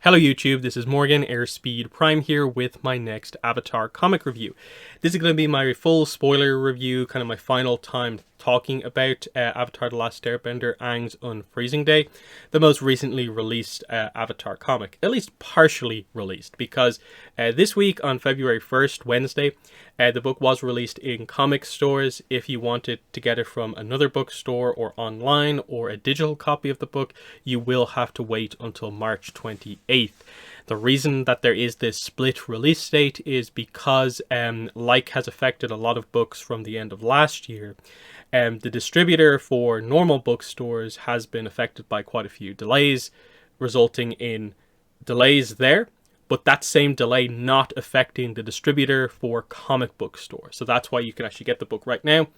Hello YouTube, this is Morgan Airspeed Prime here with my next Avatar comic review. This is going to be my full spoiler review, kind of my final time talking about Avatar The Last Airbender, Aang's Unfreezing Day, the most recently released Avatar comic, at least partially released, because this week on February 1st, Wednesday, the book was released in comic stores. If you wanted to get it from another bookstore or online or a digital copy of the book, you will have to wait until March 28th. The reason that there is this split release date is because, like has affected a lot of books from the end of last year, the distributor for normal bookstores has been affected by quite a few delays, resulting in delays there, but that same delay not affecting the distributor for comic book stores. So that's why you can actually get the book right now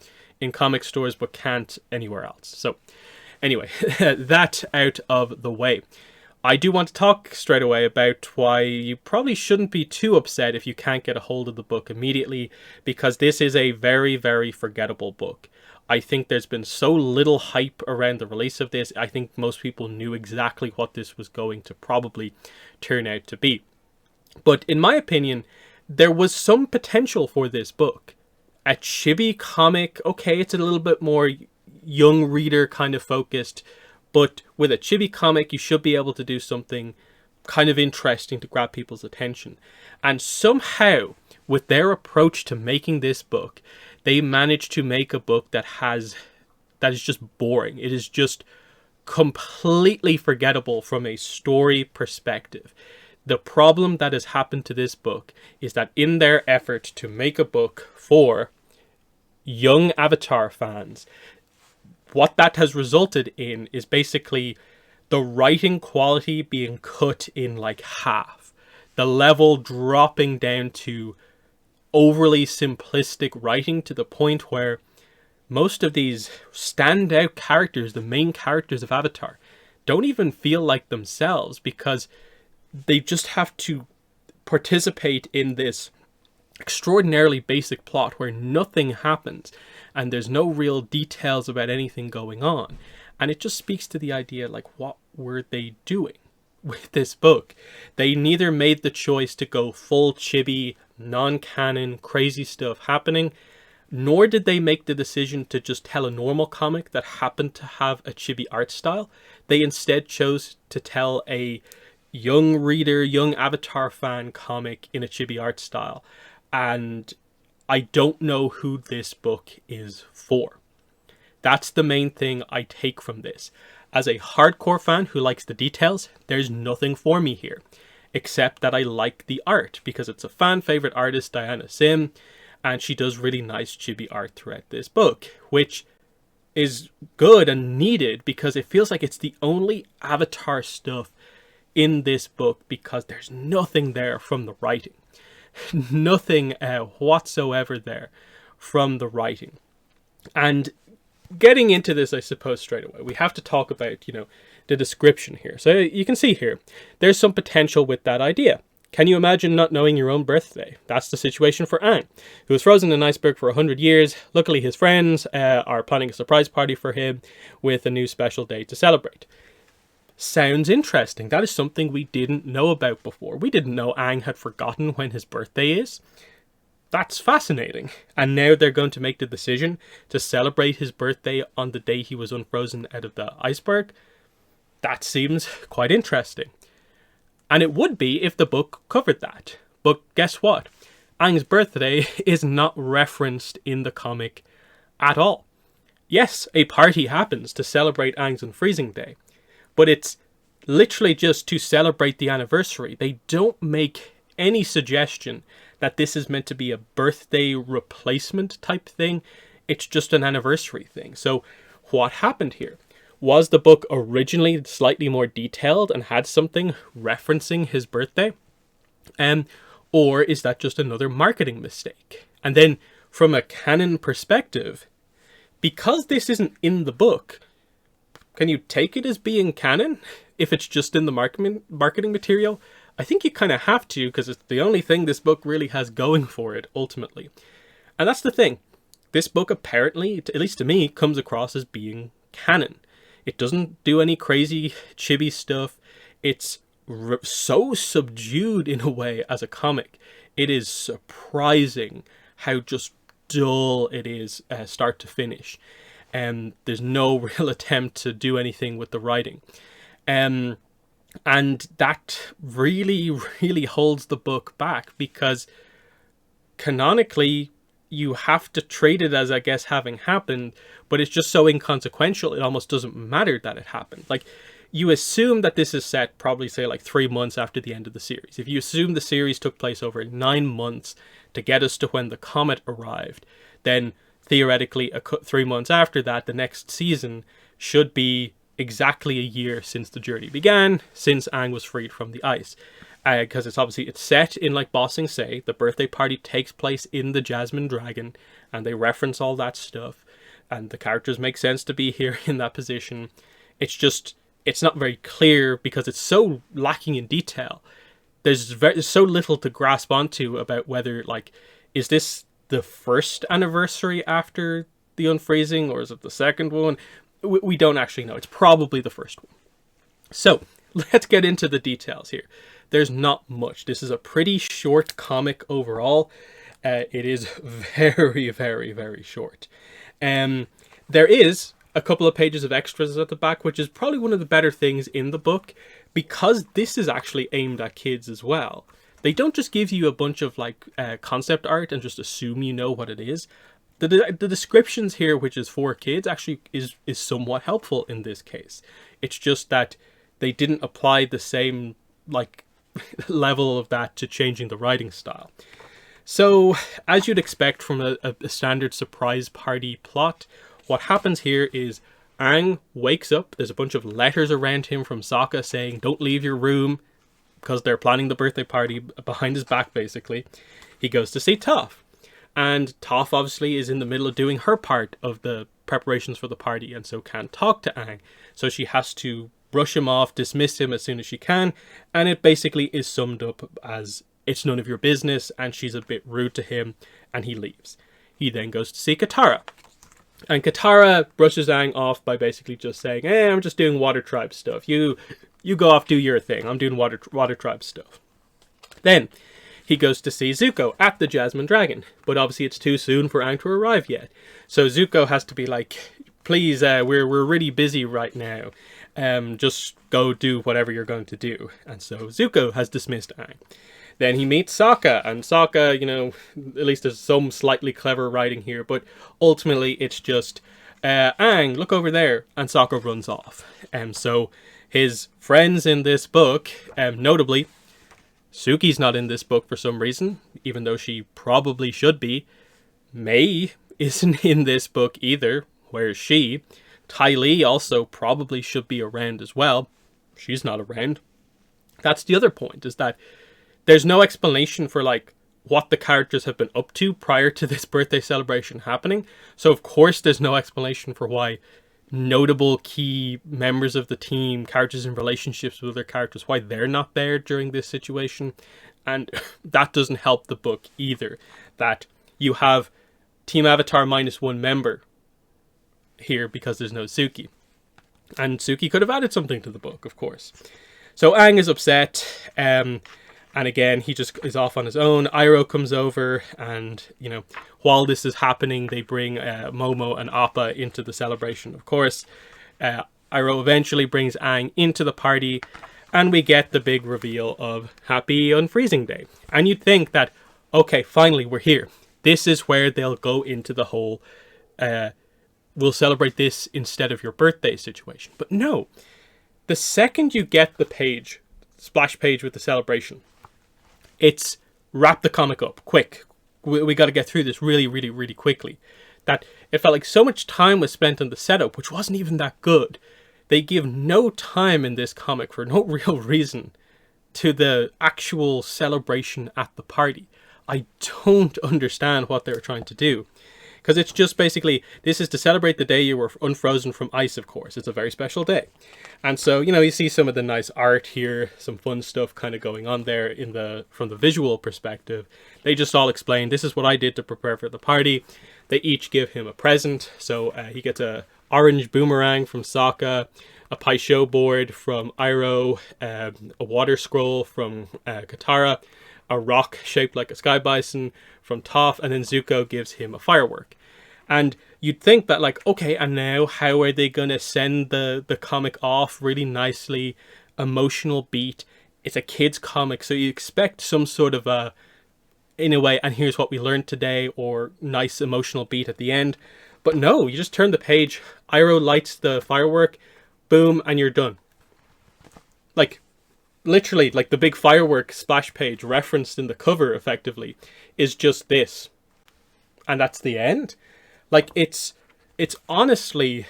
in comic stores, but can't anywhere else. So anyway, that out of the way. I do want to talk straight away about why you probably shouldn't be too upset if you can't get a hold of the book immediately, because this is a very, very forgettable book. I think there's been so little hype around the release of this. I think most people knew exactly what this was going to probably turn out to be. But in my opinion, there was some potential for this book. A Chibi comic, okay, it's a little bit more young reader kind of focused, but with a Chibi comic, you should be able to do something kind of interesting to grab people's attention. And somehow, with their approach to making this book, they managed to make a book that is just boring. It is just completely forgettable from a story perspective. The problem that has happened to this book is that in their effort to make a book for young Avatar fans, what that has resulted in is basically the writing quality being cut in like half. The level dropping down to overly simplistic writing to the point where most of these standout characters, the main characters of Avatar, don't even feel like themselves because they just have to participate in this extraordinarily basic plot where nothing happens and there's no real details about anything going on. And it just speaks to the idea, like, what were they doing with this book? They neither made the choice to go full chibi, non-canon, crazy stuff happening, nor did they make the decision to just tell a normal comic that happened to have a chibi art style. They instead chose to tell a young reader, young Avatar fan comic in a chibi art style. And I don't know who this book is for. That's the main thing I take from this. As a hardcore fan who likes the details, there's nothing for me here, except that I like the art, because it's a fan favorite artist, Diana Sim, and she does really nice chibi art throughout this book, which is good and needed because it feels like it's the only Avatar stuff in this book, because there's nothing there from the writing. Nothing whatsoever there from the writing. And getting into this, I suppose, straight away, we have to talk about, the description here. So you can see here, there's some potential with that idea. Can you imagine not knowing your own birthday? That's the situation for Aang, who was frozen in an iceberg for 100 years. Luckily, his friends are planning a surprise party for him with a new special day to celebrate. Sounds interesting. That is something we didn't know about before. We didn't know Aang had forgotten when his birthday is. That's fascinating. And now they're going to make the decision to celebrate his birthday on the day he was unfrozen out of the iceberg. That seems quite interesting. And it would be if the book covered that. But guess what? Aang's birthday is not referenced in the comic at all. Yes, a party happens to celebrate Aang's Unfreezing Day, but it's literally just to celebrate the anniversary. They don't make any suggestion that this is meant to be a birthday replacement type thing. It's just an anniversary thing. So what happened here? Was the book originally slightly more detailed and had something referencing his birthday? Or is that just another marketing mistake? And then from a canon perspective, because this isn't in the book, can you take it as being canon if it's just in the marketing material? I think you kind of have to, because it's the only thing this book really has going for it, ultimately. And that's the thing. This book apparently, at least to me, comes across as being canon. It doesn't do any crazy chibi stuff. It's so subdued in a way as a comic. It is surprising how just dull it is, start to finish. There's no real attempt to do anything with the writing. And that really, really holds the book back, because canonically you have to treat it as, I guess, having happened, but it's just so inconsequential it almost doesn't matter that it happened. Like, you assume that this is set probably, say, like 3 months after the end of the series. If you assume the series took place over 9 months to get us to when the comet arrived, then theoretically 3 months after that, the next season should be exactly a year since the journey began, since Aang was freed from the ice. Because it's set in, like Ba Sing Se. The birthday party takes place in the Jasmine Dragon, and they reference all that stuff, and the characters make sense to be here in that position. It's not very clear because it's so lacking in detail. There's so little to grasp onto about whether, like, is this the first anniversary after the unfreezing, or is it the second one? We don't actually know. It's probably the first one. So let's get into the details here. There's not much. This is a pretty short comic overall. It is very, very, very short. There is a couple of pages of extras at the back, which is probably one of the better things in the book, because this is actually aimed at kids as well. They don't just give you a bunch of like concept art and just assume you know what it is. The descriptions here, which is for kids, actually is somewhat helpful in this case. It's just that they didn't apply the same like level of that to changing the writing style. So, as you'd expect from a standard surprise party plot, what happens here is Aang wakes up. There's a bunch of letters around him from Sokka saying, don't leave your room, because they're planning the birthday party behind his back, basically. He goes to see Toph. And Toph obviously is in the middle of doing her part of the preparations for the party, and so can't talk to Aang. So she has to brush him off, dismiss him as soon as she can, and it basically is summed up as it's none of your business, and she's a bit rude to him, and he leaves. He then goes to see Katara. And Katara brushes Aang off by basically just saying, hey, I'm just doing Water Tribe stuff. You go off, do your thing. I'm doing Water Tribe stuff. Then he goes to see Zuko at the Jasmine Dragon, but obviously it's too soon for Aang to arrive yet. So Zuko has to be like, please, we're really busy right now. Just go do whatever you're going to do. And so Zuko has dismissed Aang. Then he meets Sokka, and Sokka, you know, at least there's some slightly clever writing here, but ultimately it's just, Aang, look over there, and Sokka runs off. So his friends in this book, notably, Suki's not in this book for some reason, even though she probably should be. Mei isn't in this book either. Where's she? Ty Lee also probably should be around as well. She's not around. That's the other point, is that there's no explanation for like what the characters have been up to prior to this birthday celebration happening. So of course there's no explanation for why notable key members of the team, characters in relationships with other characters, why they're not there during this situation. And that doesn't help the book either, that you have Team Avatar -1 member here because there's no Suki. And Suki could have added something to the book, of course. So Aang is upset, and again, he just is off on his own. Iroh comes over, and, you know, while this is happening, they bring Momo and Appa into the celebration, of course. Iroh eventually brings Aang into the party, and we get the big reveal of Happy Unfreezing Day. And you'd think that, okay, finally, we're here. This is where they'll go into the whole, we'll celebrate this instead of your birthday situation. But no, the second you get the page, splash page with the celebration, it's wrap the comic up, quick. We got to get through this really, really, really quickly. That it felt like so much time was spent on the setup, which wasn't even that good. They give no time in this comic for no real reason to the actual celebration at the party. I don't understand what they were trying to do. Because it's just basically, this is to celebrate the day you were unfrozen from ice, of course. It's a very special day. And so, you know, you see some of the nice art here, some fun stuff kind of going on there from the visual perspective. They just all explain, this is what I did to prepare for the party. They each give him a present. So he gets a orange boomerang from Sokka. a Paisho board from Iroh, a water scroll from Katara, a rock shaped like a sky bison from Toph, and then Zuko gives him a firework. And you'd think that, like, okay, and now how are they going to send the comic off really nicely, emotional beat? It's a kid's comic, so you expect some sort of a, in a way, and here's what we learned today, or nice emotional beat at the end. But no, you just turn the page, Iroh lights the firework, boom, and you're done. Like, literally, like the big firework splash page referenced in the cover, effectively, is just this. And that's the end. Like, it's honestly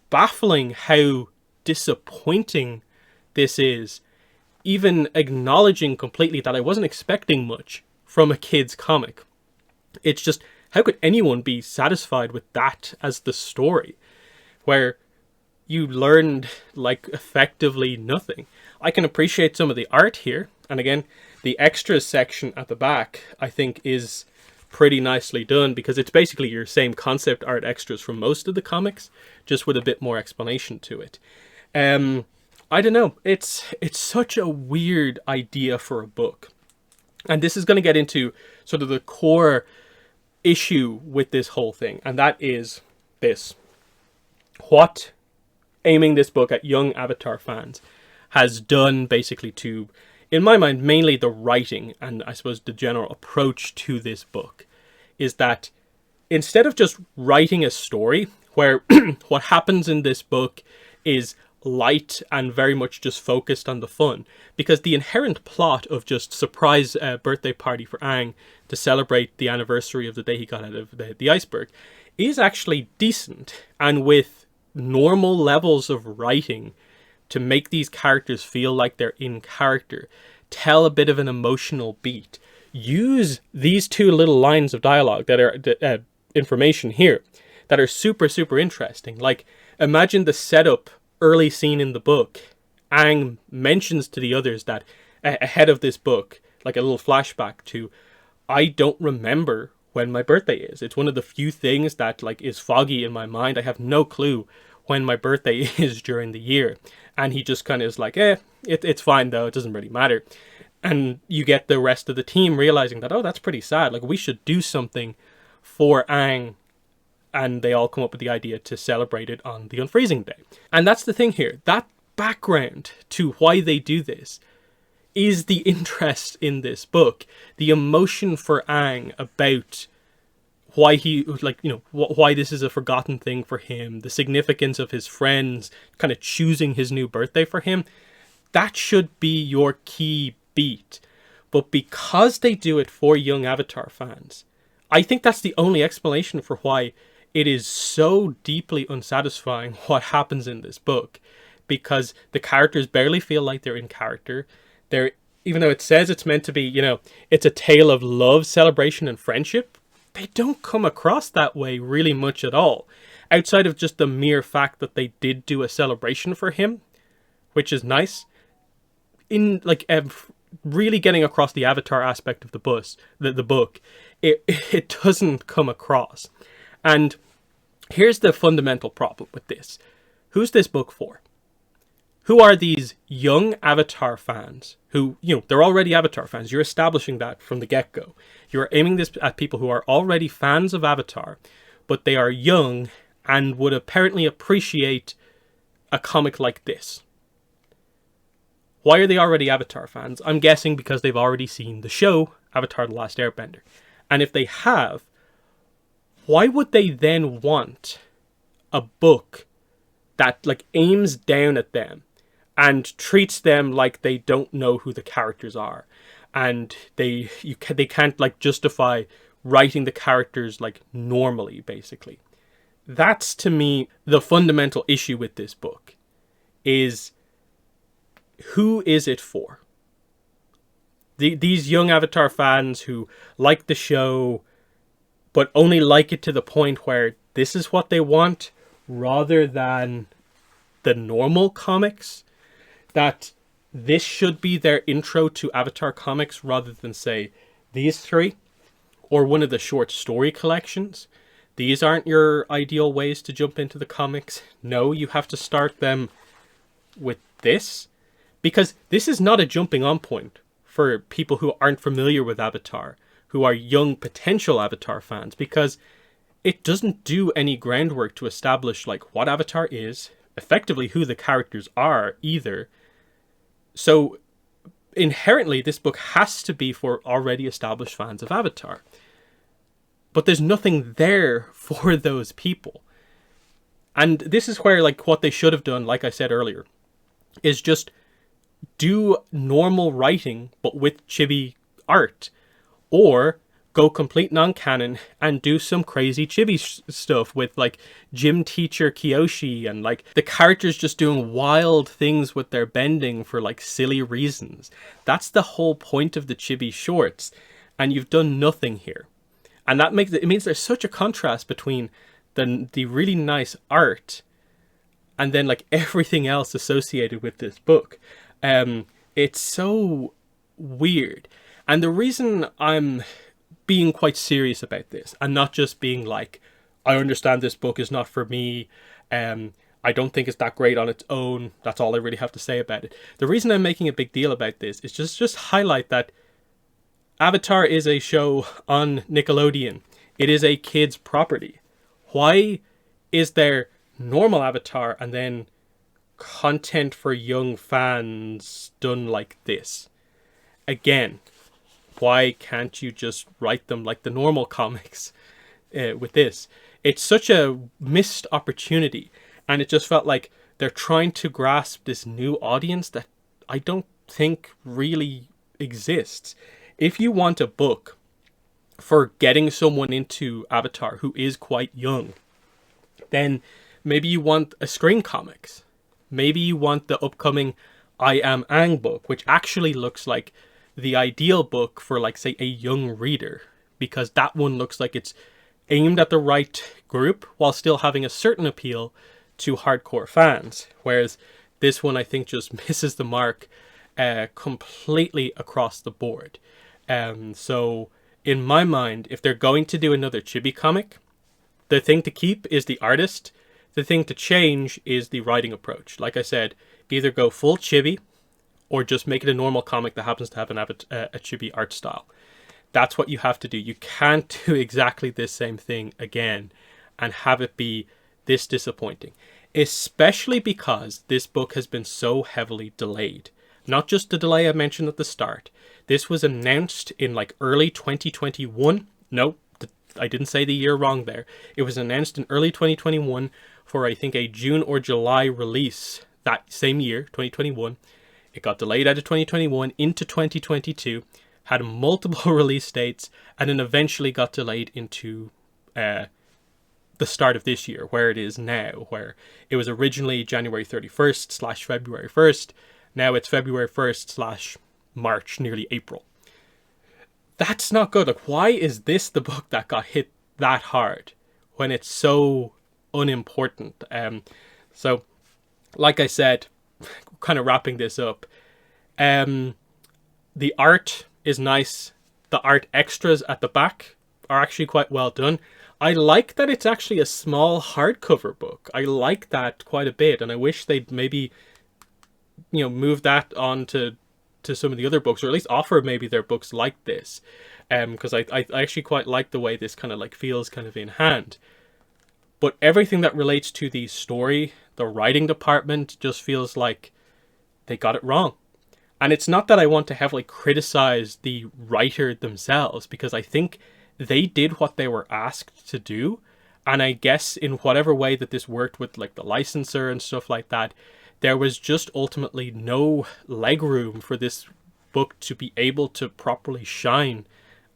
baffling how disappointing this is, even acknowledging completely that I wasn't expecting much from a kid's comic. It's just, how could anyone be satisfied with that as the story, where you learned, like, effectively nothing? I can appreciate some of the art here, and again, the extras section at the back, I think, is pretty nicely done, because it's basically your same concept art extras from most of the comics, just with a bit more explanation to it. I don't know, it's such a weird idea for a book. And this is going to get into sort of the core issue with this whole thing, and that is this. What aiming this book at young Avatar fans has done, basically, to, in my mind, mainly the writing and I suppose the general approach to this book, is that instead of just writing a story where what happens in this book is light and very much just focused on the fun, because the inherent plot of just surprise birthday party for Aang to celebrate the anniversary of the day he got out of the iceberg is actually decent, and with normal levels of writing to make these characters feel like they're in character, tell a bit of an emotional beat, use these two little lines of dialogue that are information here that are super, super interesting. Like, imagine the setup early scene in the book. Aang mentions to the others that ahead of this book, like a little flashback to, I don't remember when my birthday is. It's one of the few things that, like, is foggy in my mind. I have no clue when my birthday is during the year. And he just kind of is like, it's fine though, it doesn't really matter. And you get the rest of the team realizing that, oh, that's pretty sad. Like, we should do something for Aang. And they all come up with the idea to celebrate it on the Unfreezing Day. And that's the thing here. That background to why they do this is the interest in this book. The emotion for Aang about why he, like, you know, why this is a forgotten thing for him. The significance of his friends kind of choosing his new birthday for him. That should be your key beat. But because they do it for young Avatar fans, I think that's the only explanation for why it is so deeply unsatisfying what happens in this book, because the characters barely feel like they're in character. They're, even though it says it's meant to be, you know, it's a tale of love, celebration, and friendship, they don't come across that way really much at all, outside of just the mere fact that they did do a celebration for him, which is nice. In, like, really getting across the Avatar aspect of the book, it doesn't come across. And here's the fundamental problem with this. Who's this book for? Who are these young Avatar fans who, you know, they're already Avatar fans. You're establishing that from the get-go. You're aiming this at people who are already fans of Avatar, but they are young and would apparently appreciate a comic like this. Why are they already Avatar fans? I'm guessing because they've already seen the show, Avatar: The Last Airbender. And if they have, why would they then want a book that, like, aims down at them and treats them like they don't know who the characters are, and they can't, like, justify writing the characters, like, normally, basically? That's, to me, the fundamental issue with this book, is who is it for? These young Avatar fans who like the show, but only like it to the point where this is what they want, rather than the normal comics, that this should be their intro to Avatar comics, rather than, say, these three, or one of the short story collections. These aren't your ideal ways to jump into the comics. No, you have to start them with this, because this is not a jumping on point for people who aren't familiar with Avatar, who are young potential Avatar fans, because it doesn't do any groundwork to establish like what Avatar is, effectively who the characters are either. So inherently this book has to be for already established fans of Avatar. But there's nothing there for those people. And this is where like what they should have done, like I said earlier, is just do normal writing but with chibi art, or go complete non-canon and do some crazy chibi stuff with like gym teacher Kyoshi and like the characters just doing wild things with their bending for like silly reasons. That's the whole point of the chibi shorts, and you've done nothing here. And that means there's such a contrast between the really nice art and then like everything else associated with this book. It's so weird. And the reason I'm being quite serious about this and not just being like, I understand this book is not for me, I don't think it's that great on its own, that's all I really have to say about it. The reason I'm making a big deal about this is just highlight that Avatar is a show on Nickelodeon. It is a kid's property. Why is there normal Avatar and then content for young fans done like this? Again, why can't you just write them like the normal comics with this? It's such a missed opportunity, and it just felt like they're trying to grasp this new audience that I don't think really exists. If you want a book for getting someone into Avatar who is quite young, then maybe you want a Screen Comics. Maybe you want the upcoming I Am Aang book, which actually looks like the ideal book for, like, say, a young reader, because that one looks like it's aimed at the right group while still having a certain appeal to hardcore fans, whereas this one I think just misses the mark completely across the board. So in my mind, if they're going to do another Chibi comic, the thing to keep is the artist. The thing to change is the writing approach. Like I said, either go full Chibi or just make it a normal comic that happens to have a Chibi art style. That's what you have to do. You can't do exactly this same thing again and have it be this disappointing. Especially because this book has been so heavily delayed. Not just the delay I mentioned at the start. This was announced in like early 2021. No, I didn't say the year wrong there. It was announced in early 2021 for I think a June or July release that same year, 2021. It got delayed out of 2021 into 2022, had multiple release dates, and then eventually got delayed into the start of this year, where it is now, where it was originally January 31st / February 1st. Now it's February 1st / March, nearly April. That's not good. Like, why is this the book that got hit that hard when it's so unimportant? So, like I said, kind of wrapping this up, the art is nice. The art extras at the back are actually quite well done. I like that it's actually a small hardcover book. I like that quite a bit, and I wish they'd maybe, move that on to some of the other books, or at least offer maybe their books like this, because I actually quite like the way this kind of like feels kind of in hand. But everything that relates to the story, the writing department, just feels like they got it wrong. And it's not that I want to heavily criticize the writer themselves, because I think they did what they were asked to do. And I guess in whatever way that this worked with like the licensor and stuff like that, there was just ultimately no legroom for this book to be able to properly shine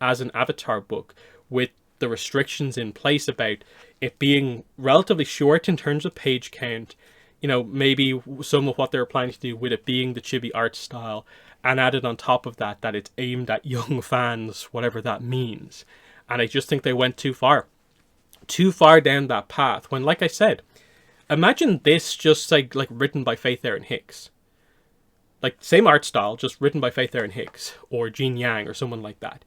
as an Avatar book, with the restrictions in place about it being relatively short in terms of page count, maybe some of what they were planning to do with it being the Chibi art style, and added on top of that it's aimed at young fans, whatever that means. And I just think they went too far down that path, when, like I said, imagine this just like written by Faith Erin Hicks. Like, same art style, just written by Faith Erin Hicks or Jean Yang or someone like that.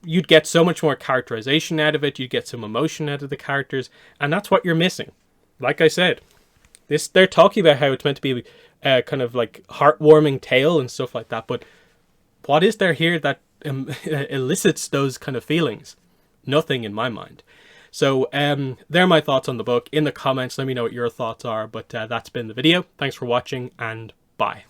You'd get so much more characterization out of it, you'd get some emotion out of the characters, and that's what you're missing. Like I said, they're talking about how it's meant to be a kind of like heartwarming tale and stuff like that, but what is there here that elicits those kind of feelings? Nothing in my mind. So there are my thoughts on the book. In the comments, let me know what your thoughts are. But that's been the video. Thanks for watching, and bye.